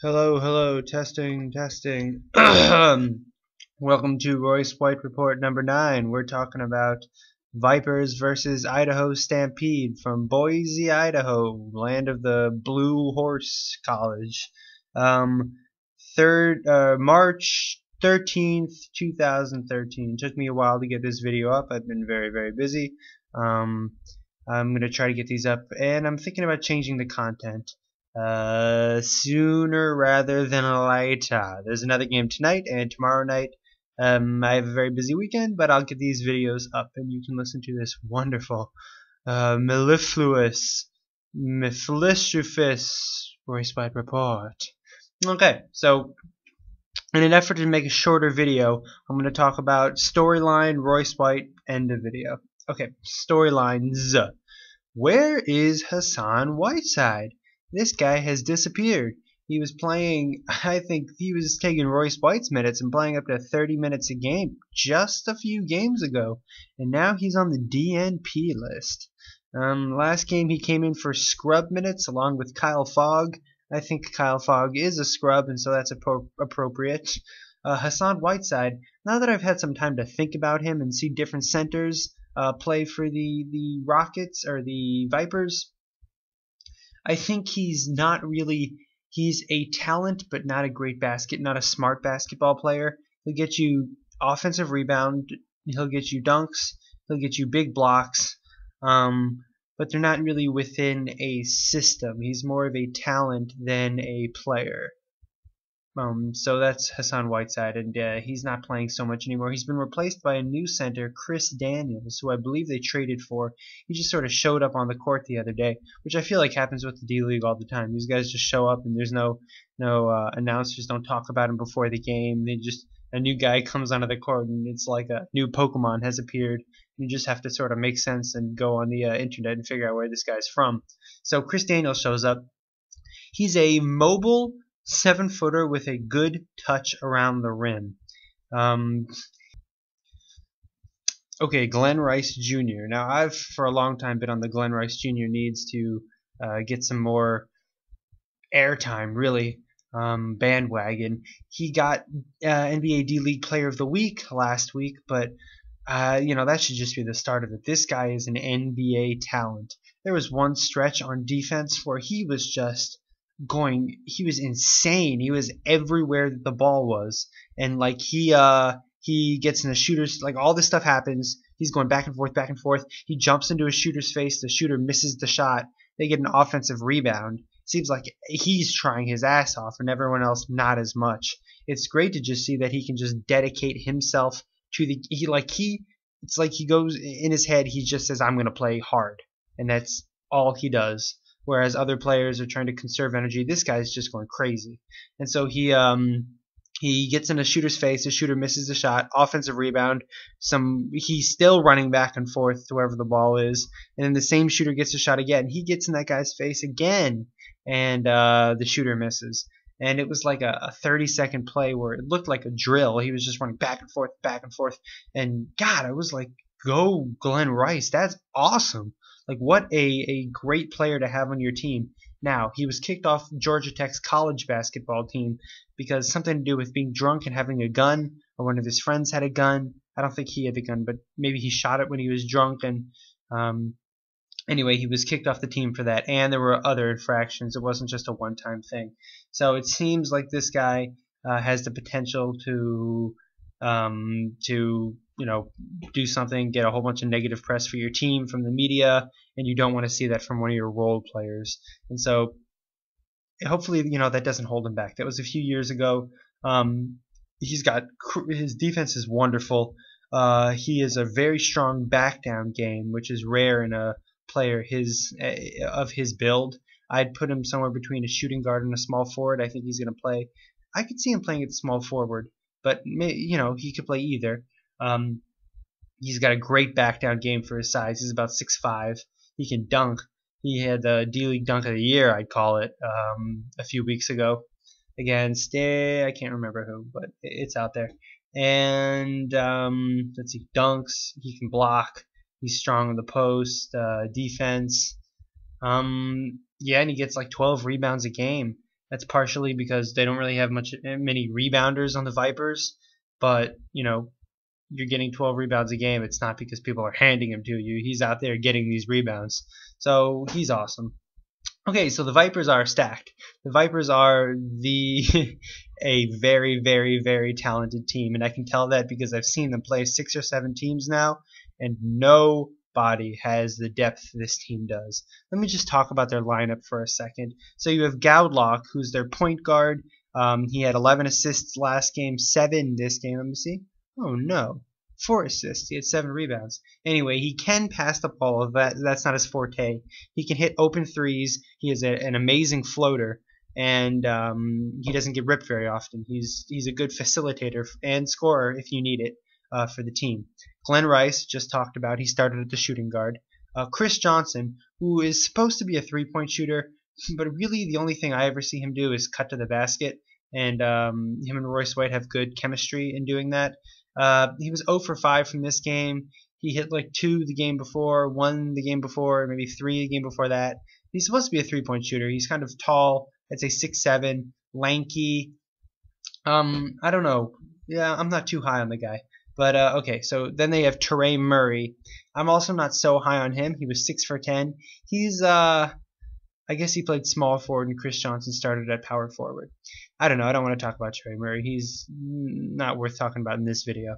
Hello, hello, testing, testing. Welcome to Royce White Report number 9. We're talking about Vipers versus Idaho Stampede from Boise, Idaho, land of the Blue Horse College. March 13th, 2013. Took me a while to get this video up. I've been very, very busy. I'm going to try to get these up, and I'm thinking about changing the content sooner rather than later. There's another game tonight and tomorrow night. I have a very busy weekend, but I'll get these videos up and you can listen to this wonderful mellifluous Royce White report. Okay, so in an effort to make a shorter video, I'm going to talk about storyline Royce White, end of video. Okay, storylines. Where is Hassan Whiteside? This guy has disappeared. He was playing, I think he was taking Royce White's minutes and playing up to 30 minutes a game just a few games ago. And now he's on the DNP list. Last game he came in for scrub minutes along with Kyle Fogg. I think Kyle Fogg is a scrub, and so that's appropriate. Hassan Whiteside, now that I've had some time to think about him and see different centers play for the Rockets or the Vipers, I think he's a talent, but not a smart basketball player. He'll get you offensive rebound, he'll get you dunks, he'll get you big blocks, but they're not really within a system. He's more of a talent than a player. So that's Hassan Whiteside, and he's not playing so much anymore. He's been replaced by a new center, Chris Daniels, who I believe they traded for. He just sort of showed up on the court the other day, which I feel like happens with the D-League all the time. These guys just show up, and there's no announcers don't talk about him before the game. A new guy comes onto the court, and it's like a new Pokemon has appeared. You just have to sort of make sense and go on the internet and figure out where this guy's from. So Chris Daniels shows up. He's a mobile 7-footer with a good touch around the rim. Okay, Glenn Rice Jr. Now, I've for a long time been on the Glenn Rice Jr. needs to get some more airtime, really, bandwagon. He got NBA D-League Player of the Week last week, but that should just be the start of it. This guy is an NBA talent. There was one stretch on defense where he was just he was insane. He was everywhere that the ball was, and like he gets in the shooter's, like all this stuff happens. He's going back and forth. He jumps into a shooter's face. The shooter misses the shot. They get an offensive rebound. Seems like he's trying his ass off, and everyone else not as much. It's great to just see that he can just dedicate himself to it's like he goes in his head. He just says, "I'm going to play hard," and that's all he does. Whereas other players are trying to conserve energy, this guy's just going crazy. And so he gets in a shooter's face. The shooter misses the shot. Offensive rebound. He's still running back and forth to wherever the ball is. And then the same shooter gets a shot again. He gets in that guy's face again, and the shooter misses. And it was like a 30-second play where it looked like a drill. He was just running back and forth. And God, I was like, go Glenn Rice. That's awesome. Like, what a great player to have on your team. Now, he was kicked off Georgia Tech's college basketball team because something to do with being drunk and having a gun, or one of his friends had a gun. I don't think he had the gun, but maybe he shot it when he was drunk. And anyway, he was kicked off the team for that. And there were other infractions. It wasn't just a one-time thing. So it seems like this guy has the potential to do something, get a whole bunch of negative press for your team from the media, and you don't want to see that from one of your role players. And so hopefully, that doesn't hold him back. That was a few years ago. His defense is wonderful. He is a very strong back down game, which is rare in a player of his build. I'd put him somewhere between a shooting guard and a small forward. I think he's going to play. I could see him playing at the small forward, but he could play either. He's got a great back down game for his size. He's about 6'5". He can dunk. He had the D-League Dunk of the Year, I'd call it, a few weeks ago against I can't remember who, but it's out there. And let's see, dunks. He can block. He's strong on the post. Defense. Yeah, and he gets like 12 rebounds a game. That's partially because they don't really have many rebounders on the Vipers, but you're getting 12 rebounds a game. It's not because people are handing him to you. He's out there getting these rebounds. So he's awesome. Okay, so the Vipers are stacked. The Vipers are a very, very, very talented team, and I can tell that because I've seen them play 6 or 7 teams now, and nobody has the depth this team does. Let me just talk about their lineup for a second. So you have Gowdlock, who's their point guard. He had 11 assists last game, 7 this game. Let me see. Oh no, 4 assists. He had 7 rebounds. Anyway, he can pass the ball. That's not his forte. He can hit open threes. He has an amazing floater, and he doesn't get ripped very often. He's a good facilitator and scorer if you need it for the team. Glenn Rice, just talked about. He started at the shooting guard. Chris Johnson, who is supposed to be a three-point shooter, but really the only thing I ever see him do is cut to the basket, and him and Royce White have good chemistry in doing that. He was 0 for 5 from this game. He hit like 2 the game before, 1 the game before, maybe 3 the game before that. He's supposed to be a three-point shooter. He's kind of tall. I'd say 6'7", lanky. I don't know. Yeah, I'm not too high on the guy. But okay, so then they have Terray Murray. I'm also not so high on him. He was 6 for 10. He's I guess he played small forward and Chris Johnson started at power forward. I don't know. I don't want to talk about Terray Murray. He's not worth talking about in this video.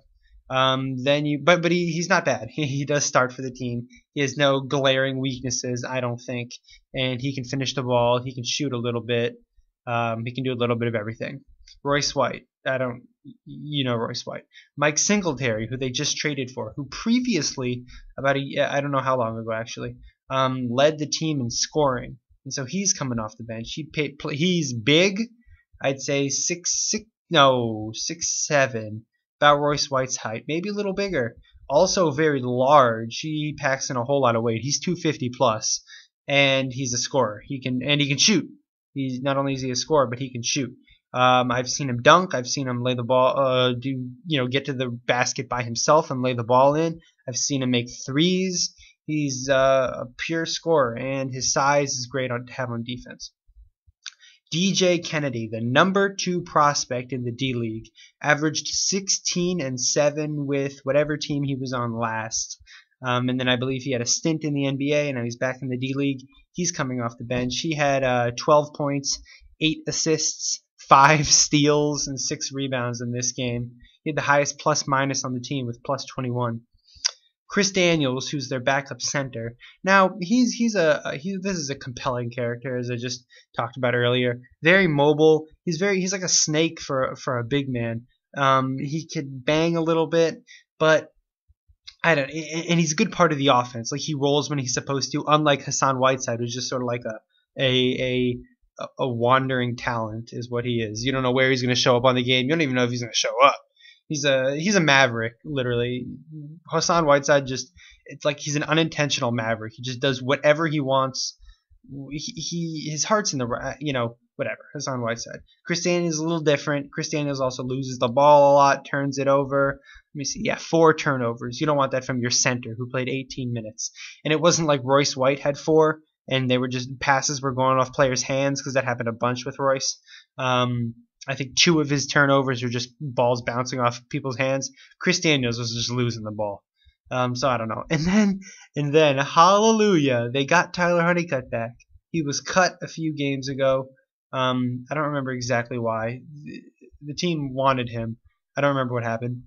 But he's not bad. He does start for the team. He has no glaring weaknesses, I don't think, and he can finish the ball. He can shoot a little bit. He can do a little bit of everything. Royce White. Royce White. Mike Singletary, who they just traded for, who previously, I don't know how long ago actually, led the team in scoring. And so he's coming off the bench. He's big. I'd say 6'7", about Royce White's height, maybe a little bigger. Also very large. He packs in a whole lot of weight. He's 250 plus, and he's a scorer. He can shoot. He's not only is he a scorer, but he can shoot. I've seen him dunk. I've seen him lay the ball, get to the basket by himself and lay the ball in. I've seen him make threes. He's a pure scorer, and his size is great to have on defense. DJ Kennedy, the number 2 prospect in the D-League, averaged 16 and 7 with whatever team he was on last. And then I believe he had a stint in the NBA, and now he's back in the D-League. He's coming off the bench. He had 12 points, 8 assists, 5 steals, and 6 rebounds in this game. He had the highest plus-minus on the team with plus 21. Chris Daniels, who's their backup center. Now this is a compelling character, as I just talked about earlier. Very mobile. He's like a snake for a big man. He could bang a little bit, but and he's a good part of the offense. Like, he rolls when he's supposed to. Unlike Hassan Whiteside, who's just sort of like a wandering talent, is what he is. You don't know where he's going to show up on the game. You don't even know if he's going to show up. He's a maverick, literally. Hassan Whiteside it's like he's an unintentional maverick. He just does whatever he wants. His heart's in the whatever. Hassan Whiteside. Chris Daniels is a little different. Chris Daniels also loses the ball a lot, turns it over. Let me see. Yeah, 4 turnovers. You don't want that from your center who played 18 minutes. And it wasn't like Royce White had 4 and they were just passes were going off players' hands, because that happened a bunch with Royce. I think 2 of his turnovers were just balls bouncing off people's hands. Chris Daniels was just losing the ball. So I don't know. And then hallelujah, they got Tyler Honeycutt back. He was cut a few games ago. I don't remember exactly why. The team wanted him. I don't remember what happened.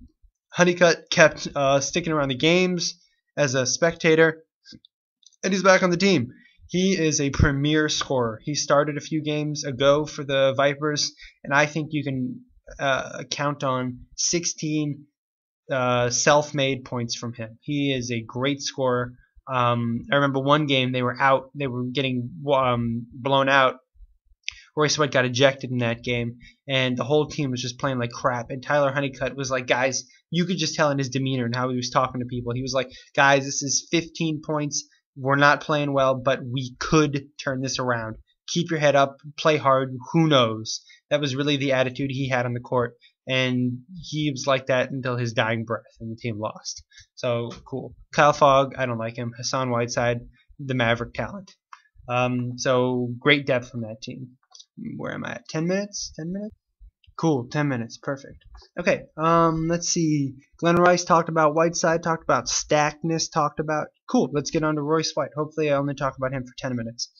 Honeycutt kept sticking around the games as a spectator, and he's back on the team. He is a premier scorer. He started a few games ago for the Vipers, and I think you can count on 16 self-made points from him. He is a great scorer. I remember one game they were getting blown out. Royce White got ejected in that game, and the whole team was just playing like crap. And Tyler Honeycutt was like, guys, you could just tell in his demeanor and how he was talking to people. He was like, guys, this is 15 points. We're not playing well, but we could turn this around. Keep your head up, play hard, who knows? That was really the attitude he had on the court, and he was like that until his dying breath, and the team lost. So, cool. Kyle Fogg, I don't like him. Hassan Whiteside, the Maverick talent. So, great depth from that team. Where am I at? 10 minutes? 10 minutes? Cool, 10 minutes, perfect. Okay, let's see. Glenn Rice talked about Whiteside, talked about Stackness, talked about. Cool, let's get on to Royce White. Hopefully, I only talk about him for 10 minutes.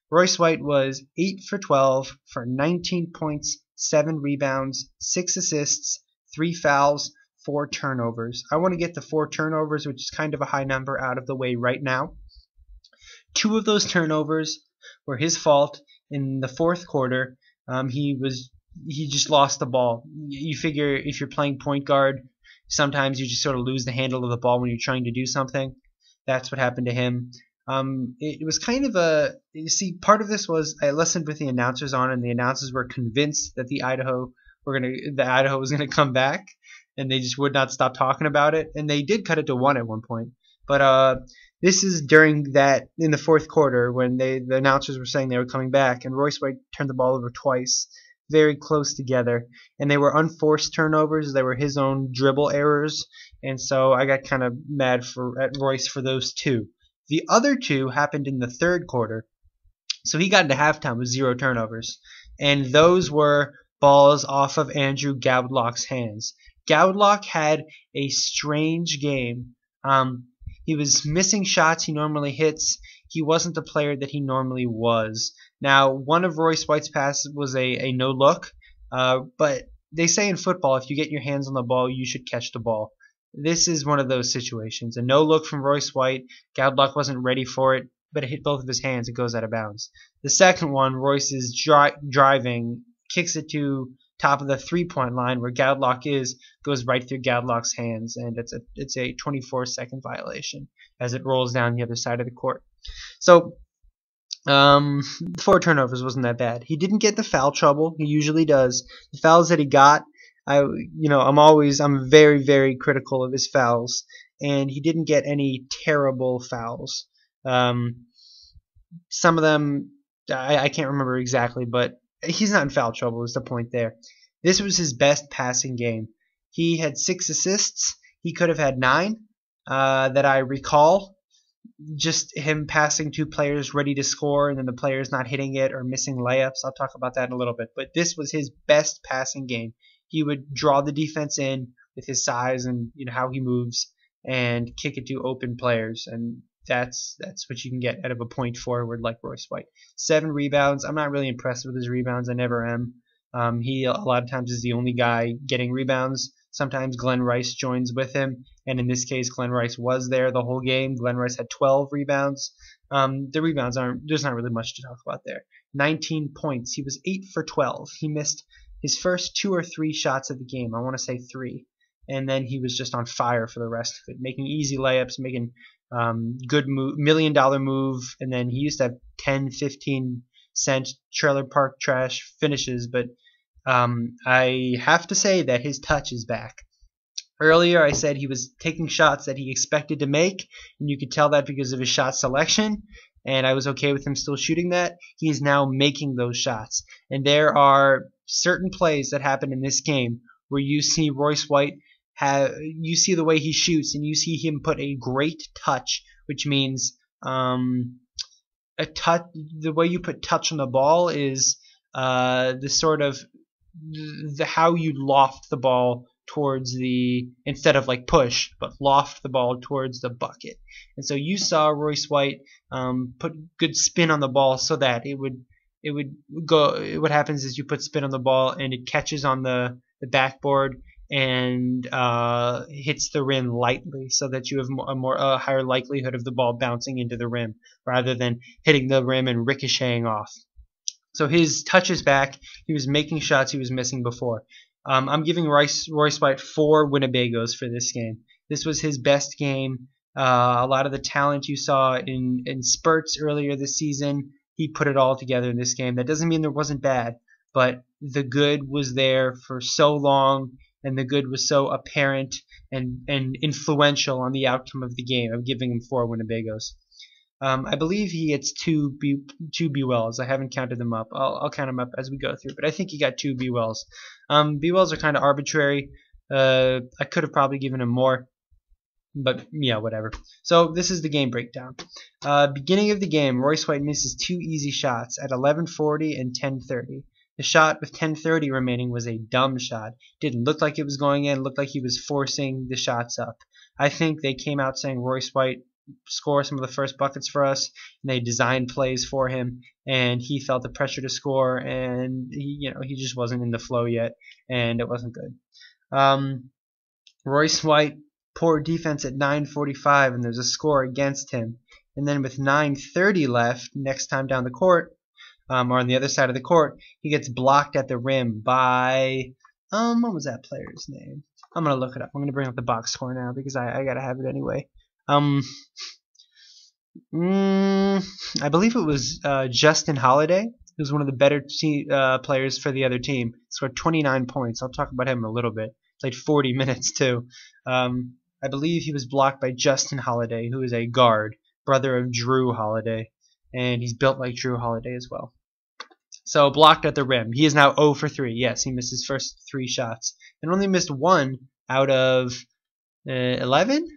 Royce White was 8 for 12 for 19 points, 7 rebounds, 6 assists, 3 fouls, 4 turnovers. I want to get the 4 turnovers, which is kind of a high number, out of the way right now. 2 of those turnovers were his fault in the fourth quarter. He just lost the ball. You figure if you're playing point guard, sometimes you just sort of lose the handle of the ball when you're trying to do something. That's what happened to him. It was kind of a, you see, part of this was I listened with the announcers on, and the announcers were convinced that the Idaho was gonna come back, and they just would not stop talking about it. And they did cut it to 1 at one point, but this is during that in the fourth quarter when the announcers were saying they were coming back, and Royce White turned the ball over twice, very close together, and they were unforced turnovers. They were his own dribble errors, and so I got kind of mad at Royce for those 2. The other 2 happened in the third quarter, so he got into halftime with 0 turnovers, and those were balls off of Andrew Gowdlock's hands. Gowdlock had a strange game. He was missing shots he normally hits. He wasn't the player that he normally was. Now, one of Royce White's passes was a no-look, but they say in football, if you get your hands on the ball, you should catch the ball. This is one of those situations. A no-look from Royce White. Gowdlock wasn't ready for it, but it hit both of his hands. It goes out of bounds. The second one, Royce is driving, kicks it to top of the three-point line where Gowdlock goes right through Gowdlock's hands, and it's a 24-second violation as it rolls down the other side of the court. So 4 turnovers wasn't that bad. He didn't get the foul trouble. He usually does. The fouls that he got, I'm very, very critical of his fouls, and he didn't get any terrible fouls. Some of them I can't remember exactly, but he's not in foul trouble is the point there. This was his best passing game. He had 6 assists. He could have had 9 that I recall. Just him passing to players ready to score, and then the players not hitting it or missing layups. I'll talk about that in a little bit. But this was his best passing game. He would draw the defense in with his size and how he moves and kick it to open players, and that's what you can get out of a point forward like Royce White. 7 rebounds. I'm not really impressed with his rebounds. I never am. He a lot of times is the only guy getting rebounds. Sometimes Glenn Rice joins with him, and in this case, Glenn Rice was there the whole game. Glenn Rice had 12 rebounds. The rebounds there's not really much to talk about there. 19 points. He was 8 for 12. He missed his first 2 or 3 shots of the game. I want to say 3. And then he was just on fire for the rest of it, making easy layups, making good $1 million move, and then he used to have 10, 15 cent trailer park trash finishes, but I have to say that his touch is back. Earlier I said he was taking shots that he expected to make, and you could tell that because of his shot selection, and I was okay with him still shooting that. He is now making those shots, and there are certain plays that happen in this game where you see Royce White you see the way he shoots, and you see him put a great touch, which means a touch. The way you put touch on the ball is the sort of how you loft the ball towards instead of like push, but loft the ball towards the bucket. And so you saw Royce White put good spin on the ball so that it would go. What happens is you put spin on the ball and it catches on the backboard and hits the rim lightly, so that you have a higher likelihood of the ball bouncing into the rim rather than hitting the rim and ricocheting off. So his touch is back. He was making shots he was missing before. I'm giving Royce White 4 Winnebagos for this game. This was his best game. A lot of the talent you saw in spurts earlier this season, he put it all together in this game. That doesn't mean there wasn't bad, but the good was there for so long, and the good was so apparent and influential on the outcome of the game. I'm giving him 4 Winnebagos. I believe he gets 2 B-Wells. I haven't counted them up. I'll count them up as we go through, but I think he got 2 B-Wells. B-Wells are kind of arbitrary. I could have probably given him more. But yeah, whatever. So this is the game breakdown. Beginning of the game, Royce White misses 2 easy shots at 11:40 and 10:30. The shot with 10:30 remaining was a dumb shot. Didn't look like it was going in. Looked like he was forcing the shots up. I think they came out saying Royce White score some of the first buckets for us, and they designed plays for him, and he felt the pressure to score, and he just wasn't in the flow yet, and it wasn't good. Royce White, poor defense at 9:45, and there's a score against him. And then with 9:30 left, next time down the court, or on the other side of the court, he gets blocked at the rim by, what was that player's name? I'm going to look it up. I'm going to bring up the box score now because I got to have it anyway. I believe it was Justin Holiday, who's one of the better players for the other team. Scored 29 points. I'll talk about him in a little bit. Played 40 minutes too. I believe he was blocked by Justin Holiday, who is a guard, brother of Jrue Holiday, and he's built like Jrue Holiday as well. So blocked at the rim. He is now 0 for 3. Yes, he missed his first 3 shots and only missed 1 out of 11.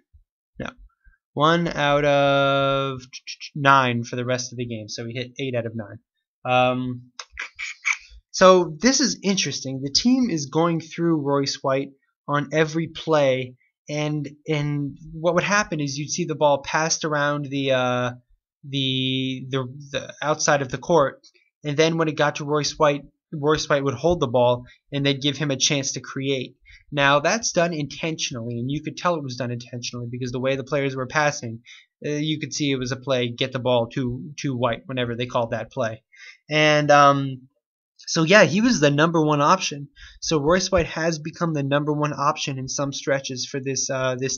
No, 1 out of 9 for the rest of the game. So he hit 8 out of 9. So this is interesting. The team is going through Royce White on every play, and what would happen is you'd see the ball passed around the outside of the court, and then when it got to Royce White would hold the ball, and they'd give him a chance to create. Now that's done intentionally, and you could tell it was done intentionally because the way the players were passing, you could see it was a play, get the ball to White whenever they called that play, and so yeah, he was the #1 option. So Royce White has become the #1 option in some stretches for this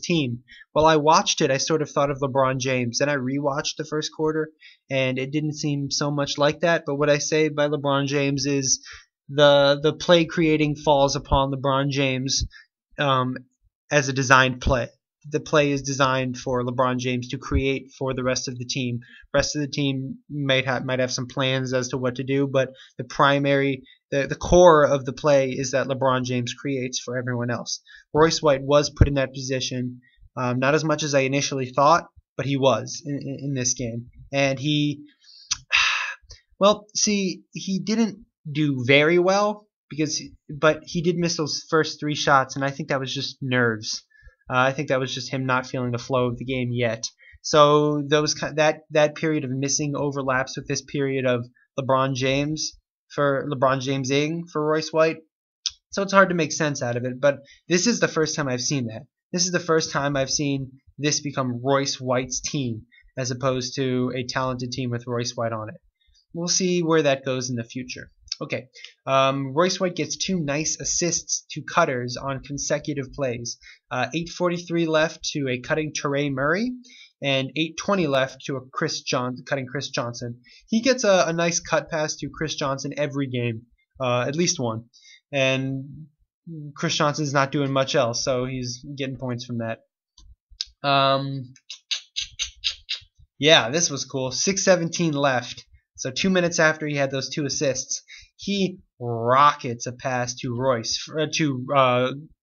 team. While I watched it, I sort of thought of LeBron James. Then I rewatched the first quarter, and it didn't seem so much like that. But what I say by LeBron James is the play creating falls upon LeBron James as a designed play. The play is designed for LeBron James to create for the rest of the team. The rest of the team might have some plans as to what to do, but the core of the play is that LeBron James creates for everyone else. Royce White was put in that position, not as much as I initially thought, but he was in this game. And he didn't do very well but he did miss those first 3 shots, and I think that was just nerves. I think that was just him not feeling the flow of the game yet. So that period of missing overlaps with this period of LeBron Jamesing for Royce White. So it's hard to make sense out of it. But this is the first time I've seen that. This is the first time I've seen this become Royce White's team as opposed to a talented team with Royce White on it. We'll see where that goes in the future. Okay, Royce White gets 2 nice assists to cutters on consecutive plays. 8:43 left to a cutting Trey Murray, and 8:20 left to a cutting Chris Johnson. He gets a nice cut pass to Chris Johnson every game, at least one. And Chris Johnson's not doing much else, so he's getting points from that. Yeah, this was cool. 6:17 left. So 2 minutes after he had those 2 assists, he rockets a pass to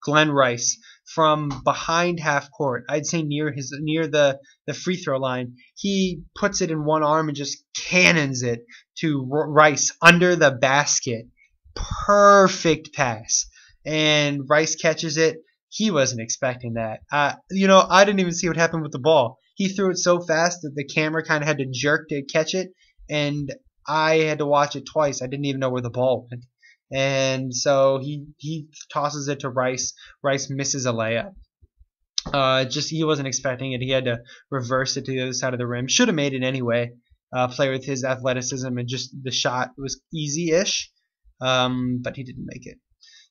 Glenn Rice from behind half court. I'd say near the free throw line. He puts it in one arm and just cannons it to Rice under the basket. Perfect pass. And Rice catches it. He wasn't expecting that. I didn't even see what happened with the ball. He threw it so fast that the camera kind of had to jerk to catch it, and I had to watch it twice. I didn't even know where the ball went. And so he tosses it to Rice. Rice misses a layup. He wasn't expecting it. He had to reverse it to the other side of the rim. Should have made it anyway. Player with his athleticism and just the shot was easy-ish, but he didn't make it.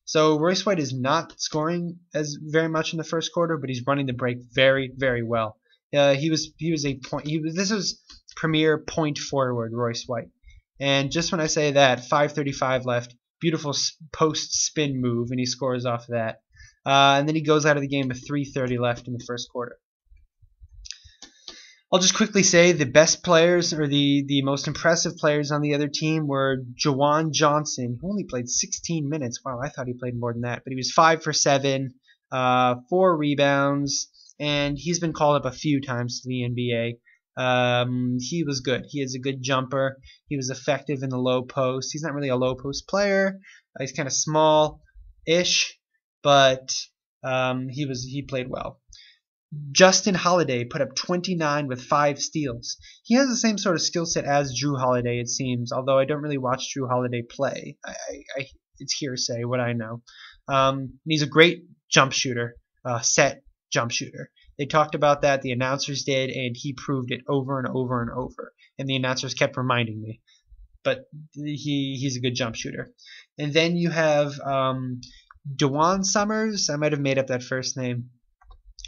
So Royce White is not scoring as very much in the first quarter, but he's running the break very, very well. This was premier point forward Royce White. And just when I say that, 5:35 left, beautiful post spin move, and he scores off of that. And then he goes out of the game with 3:30 left in the first quarter. I'll just quickly say the best players, or the most impressive players on the other team, were Juwan Johnson, who only played 16 minutes. Wow, I thought he played more than that. But he was 5 for 7, 4 rebounds, and he's been called up a few times to the NBA. He was good. He is a good jumper. He was effective in the low post. He's not really a low post player. He's kind of small-ish, but he played well. Jrue Holiday put up 29 with 5 steals. He has the same sort of skill set as Jrue Holiday, it seems, although I don't really watch Jrue Holiday play. It's hearsay, what I know. He's a great jump shooter, set jump shooter. They talked about that, the announcers did, and he proved it over and over and over. And the announcers kept reminding me. But he's a good jump shooter. And then you have Dewan Summers. I might have made up that first name.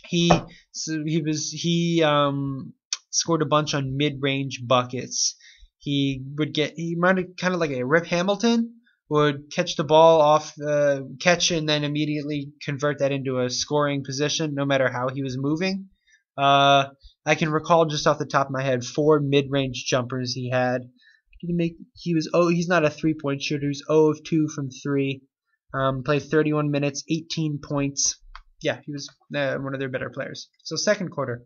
He scored a bunch on mid-range buckets. He reminded kind of like a Rip Hamilton, would catch the ball off the catch and then immediately convert that into a scoring position no matter how he was moving. I can recall just off the top of my head 4 mid-range jumpers he had. He's not a 3-point shooter. He's 0 of 2 from 3. Played 31 minutes, 18 points. Yeah, he was one of their better players. So second quarter.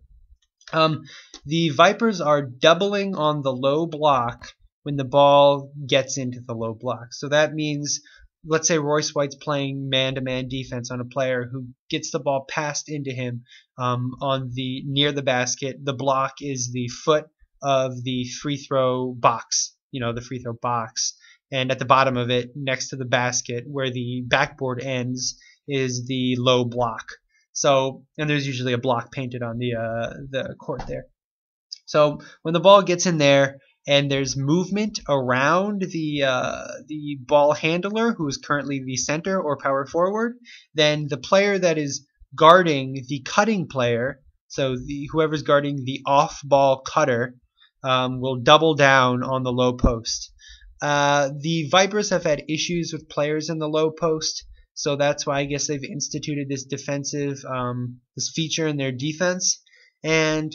The Vipers are doubling on the low block when the ball gets into the low block. So that means, let's say Royce White's playing man-to-man defense on a player who gets the ball passed into him near the basket. The block is the foot of the free throw box, the free throw box. And at the bottom of it, next to the basket, where the backboard ends, is the low block. So, and there's usually a block painted on the court there. So when the ball gets in there and there's movement around the ball handler, who is currently the center or power forward, then the player that is guarding the cutting player, so whoever's guarding the off-ball cutter, will double down on the low post. The Vipers have had issues with players in the low post, so that's why I guess they've instituted this this feature in their defense. And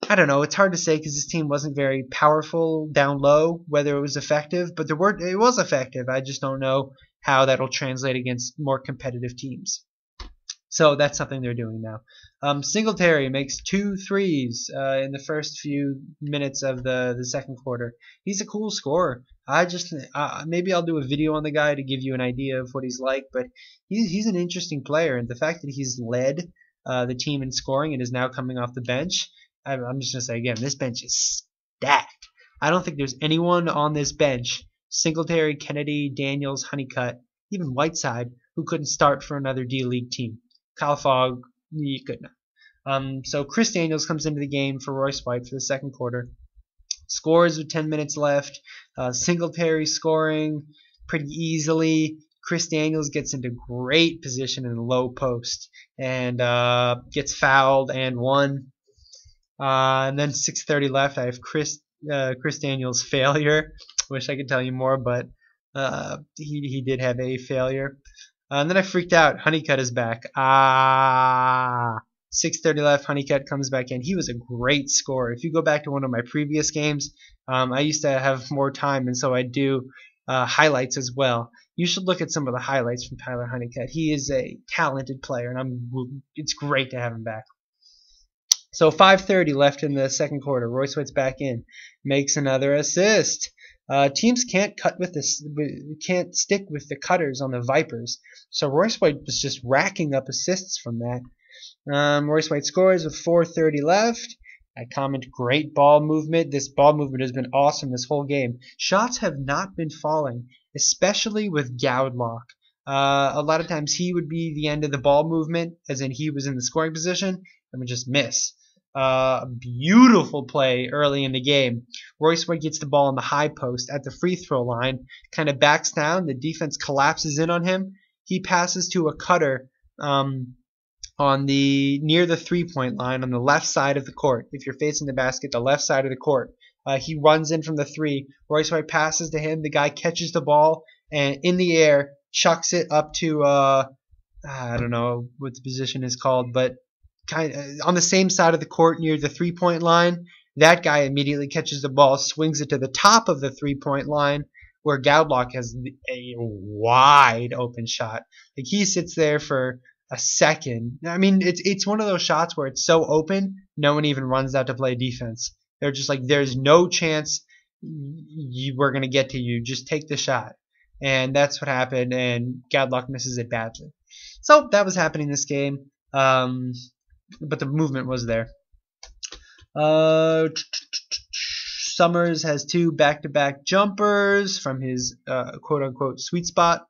I don't know, it's hard to say because this team wasn't very powerful down low, whether it was effective, but it was effective. I just don't know how that'll translate against more competitive teams. So that's something they're doing now. Singletary makes 2 threes in the first few minutes of the second quarter. He's a cool scorer. Maybe I'll do a video on the guy to give you an idea of what he's like, but he's an interesting player, and the fact that he's led the team in scoring and is now coming off the bench, I'm just going to say again, this bench is stacked. I don't think there's anyone on this bench, Singletary, Kennedy, Daniels, Honeycutt, even Whiteside, who couldn't start for another D-League team. Kyle Fogg, you could not. So Chris Daniels comes into the game for Royce White for the second quarter. Scores with 10 minutes left. Singletary scoring pretty easily. Chris Daniels gets into great position in the low post and gets fouled and won. And then 6:30 left. I have Chris Daniels' failure. Wish I could tell you more, but he did have a failure. And then I freaked out. Honeycutt is back. 6:30 left. Honeycutt comes back in. He was a great scorer. If you go back to one of my previous games, I used to have more time, and so I do highlights as well. You should look at some of the highlights from Tyler Honeycutt. He is a talented player, and it's great to have him back. So 5:30 left in the second quarter. Royce White's back in, makes another assist. Teams can't can't stick with the cutters on the Vipers. So Royce White was just racking up assists from that. Royce White scores with 4:30 left. I comment, great ball movement. This ball movement has been awesome this whole game. Shots have not been falling, especially with Gowdlock. A lot of times he would be the end of the ball movement, as in he was in the scoring position, and would just miss. Beautiful play early in the game. Royce White gets the ball on the high post at the free throw line, kind of backs down. The defense collapses in on him. He passes to a cutter near the 3-point line on the left side of the court. If you're facing the basket, the left side of the court. He runs in from the 3. Royce White passes to him. The guy catches the ball and in the air chucks it up to I don't know what the position is called, but kind of on the same side of the court near the 3-point line. That guy immediately catches the ball, swings it to the top of the 3-point line, where Gowdlock has a wide open shot. Like he sits there for a second. I mean, it's one of those shots where it's so open, no one even runs out to play defense. They're just like, there's no chance we're gonna get to you. Just take the shot, and that's what happened. And Gadlock misses it badly. So that was happening this game, but the movement was there. Summers has 2 back-to-back jumpers from his quote-unquote sweet spot.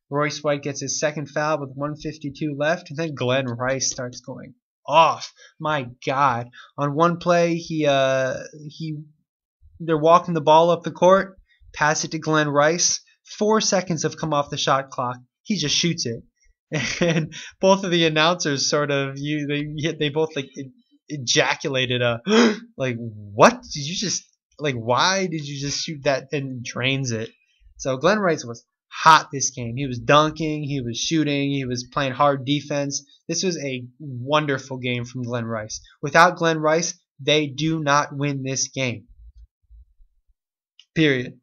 Royce White gets his second foul with 1:52 left, and then Glenn Rice starts going off. My God! On one play, they're walking the ball up the court, pass it to Glenn Rice. 4 seconds have come off the shot clock. He just shoots it, and both of the announcers sort of they both like ejaculated like, what did you just, like, why did you just shoot that, and drains it. So Glenn Rice was hot this game. He was dunking, he was shooting, he was playing hard defense. This was a wonderful game from Glenn Rice. Without Glenn Rice, they do not win this game. Period.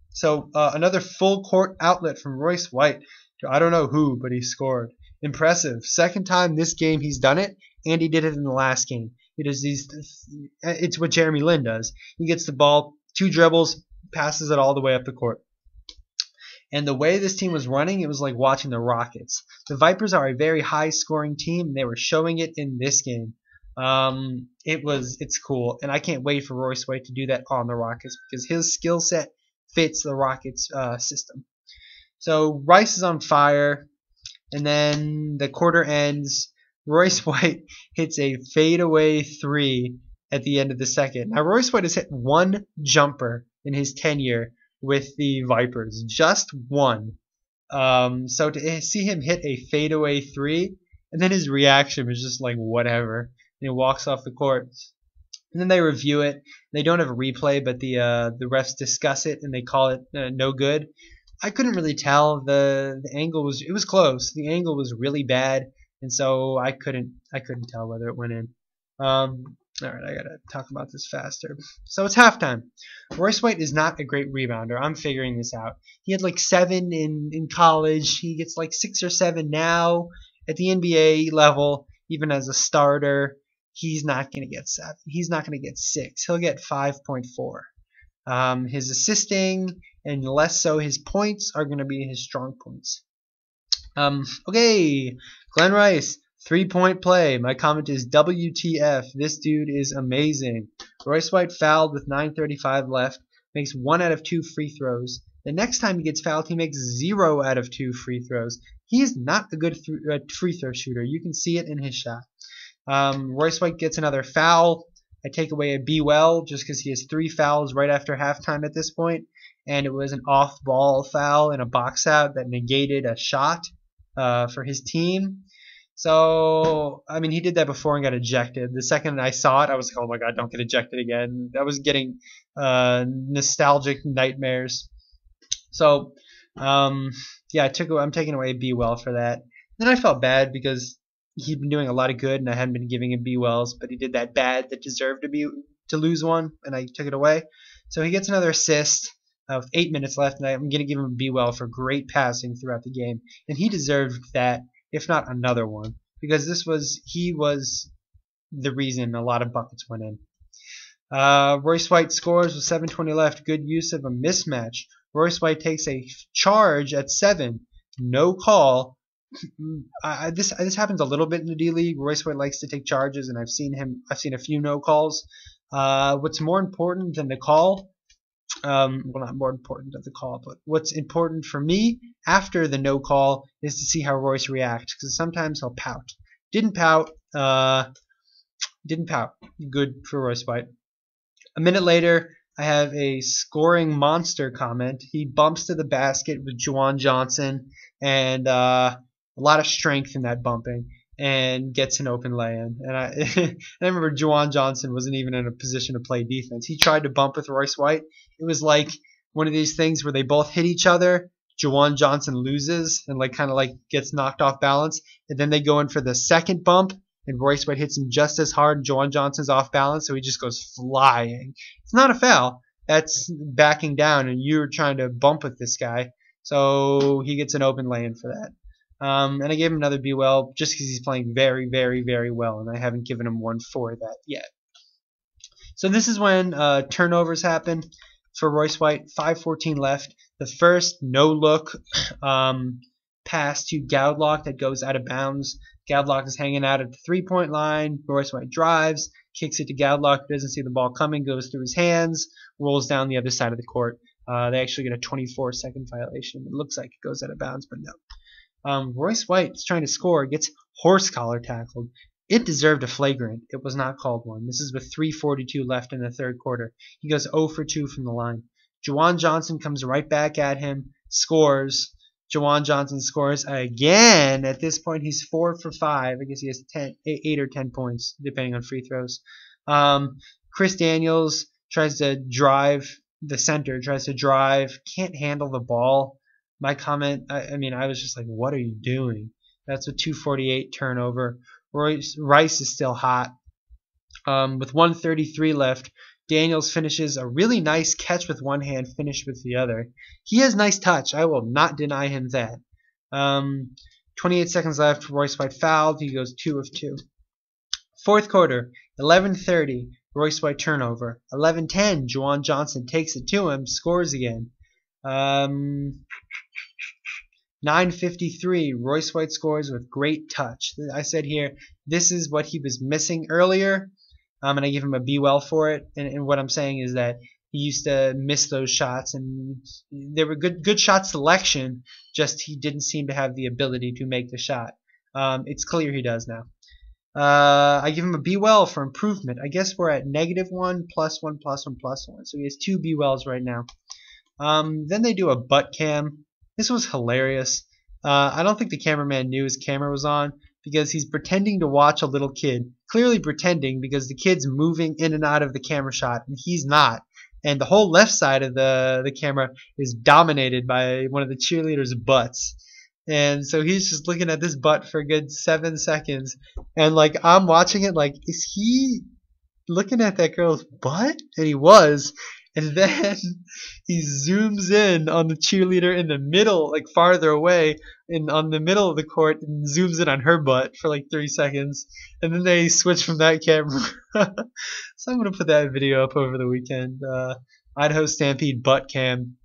So another full court outlet from Royce White. I don't know who, but he scored. Impressive. Second time this game he's done it, and he did it in the last game. It's what Jeremy Lin does. He gets the ball, 2 dribbles, passes it all the way up the court. And the way this team was running, it was like watching the Rockets. The Vipers are a very high-scoring team, and they were showing it in this game. It's cool, and I can't wait for Royce White to do that on the Rockets because his skill set fits the Rockets system. So Rice is on fire, and then the quarter ends. Royce White hits a fadeaway 3 at the end of the second. Now Royce White has hit 1 jumper in his tenure with the Vipers, just 1. So to see him hit a fadeaway 3, and then his reaction was just like whatever. And he walks off the court, and then they review it. They don't have a replay, but the refs discuss it and they call it no good. I couldn't really tell. The angle was close. The angle was really bad, and so I couldn't tell whether it went in. All right, I gotta talk about this faster. So it's halftime. Royce White is not a great rebounder. I'm figuring this out. He had like 7 in college. He gets like 6 or 7 now at the NBA level, even as a starter. He's not gonna get 7. He's not gonna get 6. He'll get 5.4. His assisting and less so his points are gonna be his strong points. Okay, Glenn Rice. 3-point play. My comment is WTF. This dude is amazing. Royce White fouled with 9:35 left. Makes 1 out of 2 free throws. The next time he gets fouled, he makes 0 out of 2 free throws. He is not a good free throw shooter. You can see it in his shot. Royce White gets another foul. I take away a B well just because he has 3 fouls right after halftime at this point. And it was an off-ball foul and a box out that negated a shot for his team. So, I mean, he did that before and got ejected. The second I saw it, I was like, oh my God, don't get ejected again. I was getting nostalgic nightmares. So, yeah, I'm taking away a B well for that. Then I felt bad because he'd been doing a lot of good and I hadn't been giving him B wells, but he did that bad that deserved to lose one, and I took it away. So he gets another assist with 8 minutes left, and I'm going to give him a B well for great passing throughout the game, and he deserved that, if not another one, because he was the reason a lot of buckets went in. Royce White scores with 7:20 left. Good use of a mismatch. Royce White takes a charge at 7. No call. This happens a little bit in the D League. Royce White likes to take charges, and I've seen a few no calls. What's more important than the call? Well, not more important than the call, but what's important for me after the no call is to see how Royce reacts, because sometimes he'll pout. Didn't pout. Good for Royce White. A minute later, I have a scoring monster comment. He bumps to the basket with Juwan Johnson, and a lot of strength in that bumping, and gets an open lay-in. And I remember Juwan Johnson wasn't even in a position to play defense. He tried to bump with Royce White. It was like one of these things where they both hit each other. Juwan Johnson loses and kind of gets knocked off balance, and then they go in for the second bump, and Royce White hits him just as hard, and Juwan Johnson's off balance, so he just goes flying. It's not a foul. That's backing down, and you're trying to bump with this guy. So he gets an open lay-in for that. And I gave him another be well just because he's playing very, very, very well, and I haven't given him one for that yet. So this is when turnovers happen for Royce White. 5:14 left. The first no-look pass to Gowdlock that goes out of bounds. Gowdlock is hanging out at the three-point line. Royce White drives, kicks it to Gowdlock, doesn't see the ball coming, goes through his hands, rolls down the other side of the court. They actually get a 24-second violation. It looks like it goes out of bounds, but no. Royce White is trying to score, gets horse collar tackled. It deserved a flagrant. It was not called one. This is with 3:42 left in the third quarter. He goes 0 for 2 from the line. Juwan Johnson comes right back at him, scores. Juwan Johnson scores again. At this point, he's 4 for 5. I guess he has 8 or 10 points, depending on free throws. Chris Daniels tries to drive the center, can't handle the ball. My comment, I was just like, what are you doing? That's a 2:48 turnover. Rice is still hot. With 1:33 left, Daniels finishes a really nice catch with one hand, finish with the other. He has nice touch. I will not deny him that. 28 seconds left. Royce White fouled. He goes 2 of 2. Fourth quarter, 11:30. Royce White turnover. 11:10. Juwan Johnson takes it to him, scores again. 9:53. Royce White scores with great touch. I said here, this is what he was missing earlier, and I give him a be well for it. And what I'm saying is that he used to miss those shots, and they were good shot selection. Just he didn't seem to have the ability to make the shot. It's clear he does now. I give him a be well for improvement. I guess we're at -1, +1, +1, +1. So he has 2 be wells right now. Then they do a butt cam. This was hilarious. I don't think the cameraman knew his camera was on because he's pretending to watch a little kid. Clearly pretending because the kid's moving in and out of the camera shot and he's not. And the whole left side of the camera is dominated by one of the cheerleaders' butts. And so he's just looking at this butt for a good 7 seconds. And like I'm watching it like, is he looking at that girl's butt? And he was. And then he zooms in on the cheerleader in the middle, like farther away, and on the middle of the court, and zooms in on her butt for like 3 seconds. And then they switch from that camera. So I'm going to put that video up over the weekend. Idaho Stampede butt cam.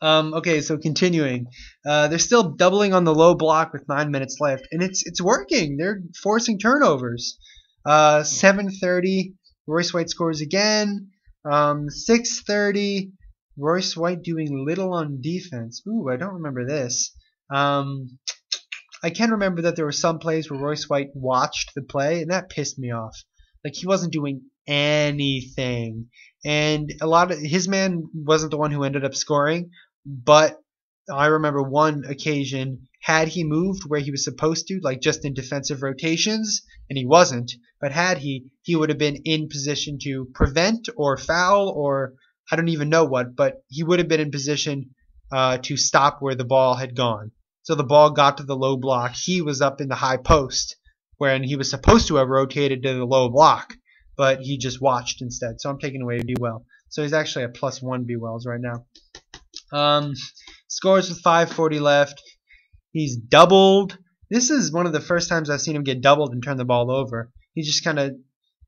Okay, so continuing. They're still doubling on the low block with 9 minutes left. And it's working. They're forcing turnovers. 7:30, Royce White scores again. 6:30, Royce White doing little on defense. Ooh, I don't remember this. I can remember that there were some plays where Royce White watched the play, and that pissed me off. Like, he wasn't doing anything. And a lot of his man wasn't the one who ended up scoring, but I remember one occasion, had he moved where he was supposed to, like just in defensive rotations, and he wasn't, but had he would have been in position to prevent or foul or I don't even know what, but he would have been in position to stop where the ball had gone. So the ball got to the low block. He was up in the high post when he was supposed to have rotated to the low block, but he just watched instead. So I'm taking away a B well. So he's actually at +1 B wells right now. Scores with 5:40 left. He's doubled. This is one of the first times I've seen him get doubled and turn the ball over. He just kind of,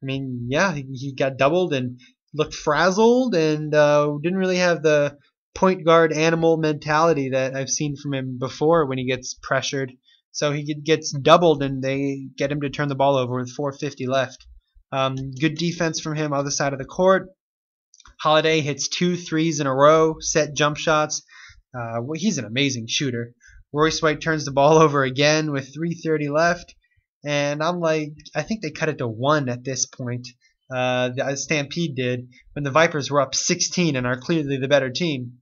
he got doubled and looked frazzled and didn't really have the point guard animal mentality that I've seen from him before when he gets pressured. So he gets doubled and they get him to turn the ball over with 4:50 left. Good defense from him other side of the court. Holiday hits 2 threes in a row, set jump shots. He's an amazing shooter. Royce White turns the ball over again with 3:30 left. And I'm like, I think they cut it to 1 at this point. The Stampede did when the Vipers were up 16 and are clearly the better team.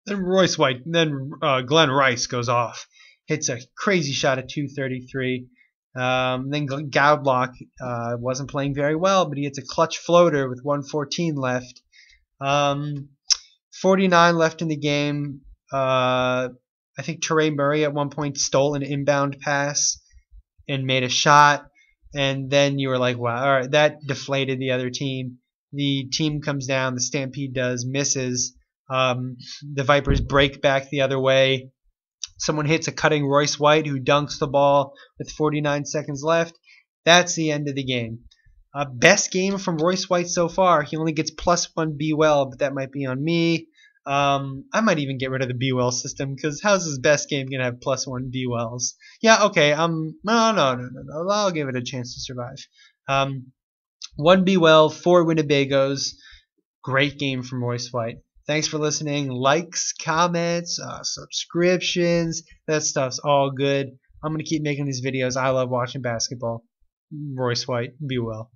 Then Glenn Rice goes off, hits a crazy shot at 2:33. Then Gowdlock wasn't playing very well, but he hits a clutch floater with 1:14 left. 49 left in the game. I think Teray Murray at one point stole an inbound pass and made a shot. And then you were like, wow, all right, that deflated the other team. The team comes down, the Stampede does, misses. The Vipers break back the other way. someone hits a cutting Royce White who dunks the ball with 49 seconds left, that's the end of the game. Best game from Royce White so far. He only gets +1 Be Well, but that might be on me. I might even get rid of the Be Well system, because how's his best game gonna have +1 Be Wells? Yeah, okay. No. I'll give it a chance to survive. 1 Be Well, 4 Winnebagos. Great game from Royce White. Thanks for listening. Likes, comments, subscriptions. That stuff's all good. I'm gonna keep making these videos. I love watching basketball. Royce White, be well.